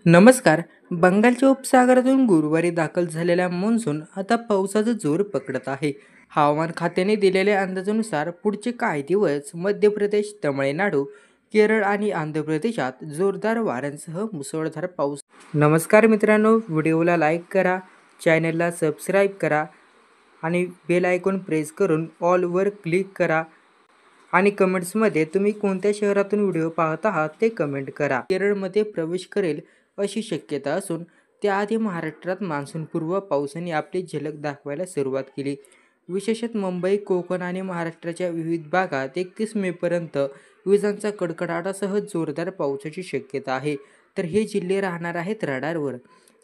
नमस्कार. बंगालच्या उपसागरातून गुरुवारी दाखल झालेला मान्सून आता पावसाचा जोर पकडत आहे. हवामान खात्याने दिलेल्या अंदाजानुसार पुढचे काही दिवस मध्य प्रदेश, तामिळनाडू, केरळ आणि आंध्र प्रदेशात जोरदार वाऱ्यांसह मुसळधार पाऊस. नमस्कार मित्रांनो, व्हिडिओला लाईक करा, चॅनलला सबस्क्राईब करा आणि बेल आयकॉन प्रेस करून ऑलवर क्लिक करा आणि कमेंट्समध्ये तुम्ही कोणत्या शहरातून व्हिडिओ पाहत आहात ते कमेंट करा. केरळमध्ये प्रवेश करेल अशी शक्यता असून त्याआधी महाराष्ट्रात मान्सूनपूर्व पावसाने आपली झलक दाखवायला सुरुवात केली. विशेषतः मुंबई, कोकण आणि महाराष्ट्राच्या विविध भागात 31 मेपर्यंत विजांचा कडकडाटासह जोरदार पावसाची शक्यता आहे. तर हे जिल्हे राहणार आहेत रडारवर.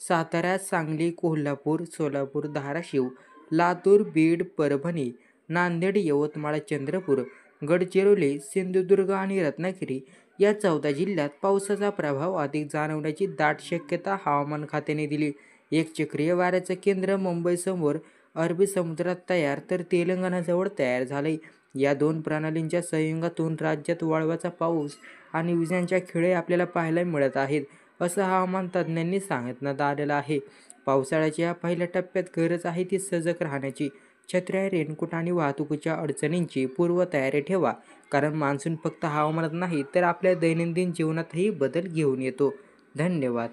सातारा, सांगली, कोल्हापूर, सोलापूर, धाराशिव, लातूर, बीड, परभणी, नांदेड, यवतमाळ, चंद्रपूर, गडचिरोली, सिंधुदुर्ग आणि रत्नागिरी या 14 जिल्ह्यात पावसाचा प्रभाव अधिक जाणवण्याची दाट शक्यता हवामान खात्याने दिली. एक चक्रीय वाऱ्याचं केंद्र मुंबईसमोर अरबी समुद्रात तयार तर तेलंगणाजवळ तयार झाले. या दोन प्रणालींच्या संयोगातून राज्यात वळवाचा पाऊस आणि विजांच्या खेळे आपल्याला पाहायला मिळत आहेत, असं हवामान तज्ज्ञांनी सांगण्यात आलेलं आहे. पावसाळ्याच्या या पहिल्या टप्प्यात गरज आहे ती सजग राहण्याची. छत्र्या, रेनकोट आणि वाहतुकीच्या अडचणींची पूर्वतयारी ठेवा, कारण मान्सून फक्त हवामानात नाही तर आपल्या दैनंदिन जीवनातही बदल घेऊन येतो. धन्यवाद.